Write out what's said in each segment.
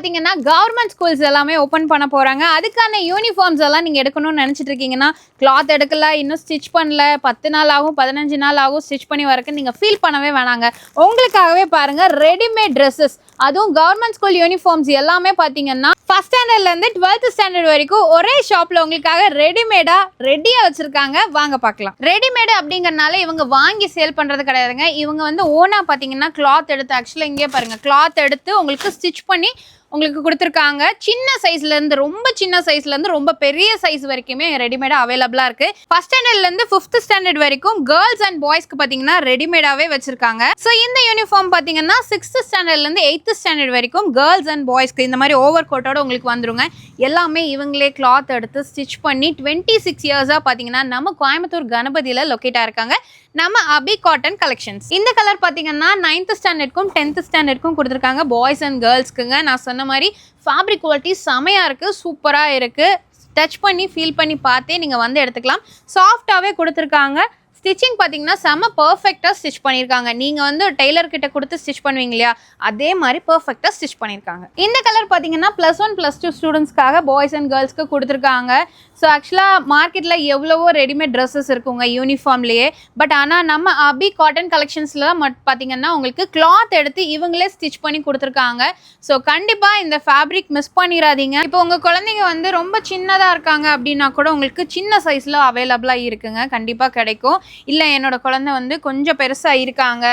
பாத்தீங்கன்னா government schools எல்லாமே open பண்ண போறாங்க. அதுக்கான யூனிஃபார்ம்ஸ் எல்லாம் நீங்க எடுக்கணும்னு நினைச்சிட்டு இருக்கீங்கன்னா, கிளாத் எடுக்கல, இன்னும் ஸ்டிச் பண்ணல, 10 நாள் ஆகும், 15 நாள் ஆகும் ஸ்டிச் பண்ணி வரக்கு நீங்க ஃபீல் பண்ணவே வேணாங்க. உங்களுக்காகவே பாருங்க ரெடிமேட் ட்ரெஸ்ஸஸ், அதுவும் கவர்மெண்ட் ஸ்கூல் யூனிஃபார்ம்ஸ் எல்லாமே பாத்தீங்கன்னா ஃபர்ஸ்ட் ஸ்டாண்டர்ட்ல இருந்து 12th ஸ்டாண்டர்ட் வரைக்கும் ஒரே ஷாப்ல உங்களுக்காக ரெடிமேடா ரெடியா வச்சிருக்காங்க. வாங்க பார்க்கலாம். ரெடிமேட் அப்படிங்கறனால இவங்க வாங்கி சேல் பண்றது கிடையாதுங்க. இவங்க வந்து ஓனா பாத்தீங்கன்னா கிளாத் எடுத்து, ஆக்சுவலா இங்கே பாருங்க, கிளாத் எடுத்து உங்களுக்கு ஸ்டிச் பண்ணி உங்களுக்கு கொடுத்துருக்காங்க. சின்ன சைஸ்ல இருந்து ரொம்ப சின்ன சைஸ்ல இருந்து ரொம்ப பெரிய சைஸ் வரைக்குமே ரெடிமேடா அவைலபிளா இருக்கு. ஃபர்ஸ்ட் ஸ்டாண்டர்ட்ல இருந்து 5th ஸ்டாண்டர்ட் வரைக்கும் கேர்ள்ஸ் அண்ட் பாய்ஸ்க்கு பாத்தீங்கன்னா ரெடிமேடாவே வச்சிருக்காங்க. சோ இந்த யூனிஃபார்ம் பாத்தீங்கன்னா 6th ஸ்டாண்டர்ட்ல இருந்து 8th ஸ்டாண்டர்ட் வரைக்கும் கேர்ள்ஸ் அண்ட் பாய்ஸ்க்கு இந்த மாதிரி ஓவர் கோட்டோட உங்களுக்கு வந்துருங்க. எல்லாமே இவங்களே கிளாத் எடுத்து ஸ்டிச் பண்ணி 26 இயர்ஸா பாத்தீங்கன்னா நம்ம கோயம்புத்தூர் கணபதியில லொகேட் ஆயிருக்காங்க. நம்ம அபி காட்டன் கலெக்ஷன்ஸ். இந்த கலர் பாத்தீங்கன்னா 9th ஸ்டாண்டர்டுக்கும் 10th ஸ்டாண்டர்டுக்கும் கொடுத்துருக்காங்க, பாய்ஸ் அண்ட் கேர்ள்ஸ்க்குங்க. நான் சொன்ன மாதிரி ஃபேப்ரிக் குவாலிட்டி செமையா இருக்கு, சூப்பரா இருக்கு. டச் பண்ணி ஃபீல் பண்ணி பார்த்தே நீங்க வந்து எடுத்துக்கலாம். சாஃப்டாவே கொடுத்துருக்காங்க. ஸ்டிச்சிங் பார்த்தீங்கன்னா செம்ம பர்ஃபெக்டாக ஸ்டிச் பண்ணியிருக்காங்க. நீங்கள் வந்து டெய்லர் கிட்ட கொடுத்து ஸ்டிச் பண்ணுவீங்க இல்லையா, அதே மாதிரி பர்ஃபெக்டாக ஸ்டிச் பண்ணியிருக்காங்க. இந்த கலர் பார்த்தீங்கன்னா +1 +2 ஸ்டூடெண்ட்ஸ்க்காக பாய்ஸ் அண்ட் கேர்ள்ஸ்க்கு கொடுத்துருக்காங்க. ஸோ ஆக்சுவலாக மார்க்கெட்டில் எவ்வளவோ ரெடிமேட் ட்ரெஸ்ஸஸ் இருக்குங்க யூனிஃபார்ம்லேயே. பட் ஆனால் நம்ம அபி காட்டன் கலெக்ஷன்ஸில் பார்த்தீங்கன்னா உங்களுக்கு கிளாத் எடுத்து இவங்களே ஸ்டிச் பண்ணி கொடுத்துருக்காங்க. ஸோ கண்டிப்பாக இந்த ஃபேப்ரிக் மிஸ் பண்ணிடாதீங்க. இப்போ உங்கள் குழந்தைங்க வந்து ரொம்ப சின்னதாக இருக்காங்க அப்படின்னா கூட உங்களுக்கு சின்ன சைஸில் அவைலபிளாக இருக்குங்க, கண்டிப்பாக கிடைக்கும். இல்லை என்னோட குழந்தை வந்து கொஞ்சம் பெருசாக இருக்காங்க,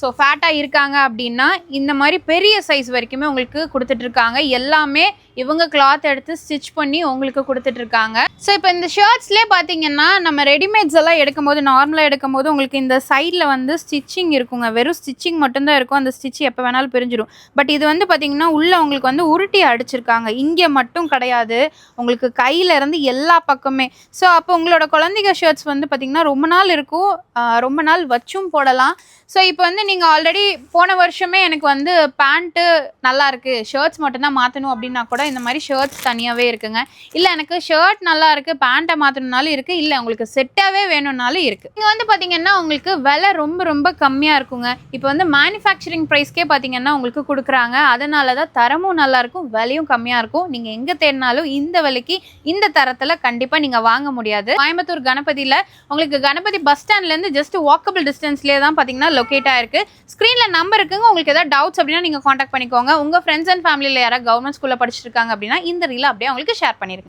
ஸோ ஃபேட்டாக இருக்காங்க அப்படின்னா இந்த மாதிரி பெரிய சைஸ் வரைக்குமே உங்களுக்கு கொடுத்துட்ருக்காங்க. எல்லாமே இவங்க கிளாத் எடுத்து ஸ்டிச் பண்ணி உங்களுக்கு கொடுத்துட்ருக்காங்க. ஸோ இப்போ இந்த ஷர்ட்ஸ்லேயே பார்த்தீங்கன்னா நம்ம ரெடிமேட்ஸ் எல்லாம் எடுக்கும்போது, நார்மலாக எடுக்கும்போது உங்களுக்கு இந்த சைடில் வந்து ஸ்டிச்சிங் இருக்குங்க, வெறும் ஸ்டிச்சிங் மட்டும்தான் இருக்கும். அந்த ஸ்டிச் எப்போ வேணாலும் பிரிஞ்சிடும். பட் இது வந்து பார்த்தீங்கன்னா உள்ளே உங்களுக்கு வந்து உருட்டி அடிச்சிருக்காங்க, இங்கே மட்டும் கிடையாது, உங்களுக்கு கையில் இருந்து எல்லா பக்கமே. ஸோ அப்போ உங்களோட குழந்தைங்க ஷர்ட்ஸ் வந்து பார்த்தீங்கன்னா ரொம்ப நாள் இருக்கும், ரொம்ப நாள் வச்சும் போடலாம். ஸோ இப்போ வந்து நீங்கள் ஆல்ரெடி போன வருஷமே எனக்கு வந்து பேண்ட்டு நல்லா இருக்குது, ஷர்ட்ஸ் மட்டும்தான் மாற்றணும் அப்படின்னா கூட இந்த மாதிரி ஷர்ட்ஸ் தனியாகவே இருக்குங்க. இல்லை எனக்கு ஷர்ட் நல்லா இருக்குது, பேண்ட்டை மாற்றணுனாலும் இருக்குது, இல்லை உங்களுக்கு செட்டாகவே வேணும்னாலும் இருக்குது. இங்கே வந்து பார்த்தீங்கன்னா உங்களுக்கு விலை ரொம்ப ரொம்ப கம்மியாக இருக்குங்க. இப்போ வந்து மேனுஃபேக்சரிங் ப்ரைஸ்க்கே பார்த்தீங்கன்னா உங்களுக்கு கொடுக்குறாங்க. அதனால தான் தரமும் நல்லாயிருக்கும், விலையும் கம்மியாக இருக்கும். நீங்கள் எங்கே தேடினாலும் இந்த விலைக்கு இந்த தரத்தில் கண்டிப்பாக நீங்கள் வாங்க முடியாது. கோயம்புத்தூர் கணபதியில் உங்களுக்கு கணபதி பஸ் ஸ்டாண்ட்லேருந்து ஜஸ்ட் வாக்கபிள் டிஸ்டன்ஸ்லேயே தான் பார்த்தீங்கன்னா லொக்கேட் ஆயிருக்கு. ஸ்க்ரீனில் நம்பர் இருக்குங்க. உங்களுக்கு ஏதாவது டவுட்ஸ் அப்படின்னா நீங்கள் காண்டாக்ட் பண்ணிக்கோங்க. உங்கள் ஃப்ரெண்ட்ஸ் அண்ட் ஃபேமிலியில் யாராவது கவர்மெண்ட் ஸ்கூலில் படிச்சிருக்காங்க அப்படின்னா இந்த ரீலை அப்படியே அவங்களுக்கு ஷேர் பண்ணிருங்க.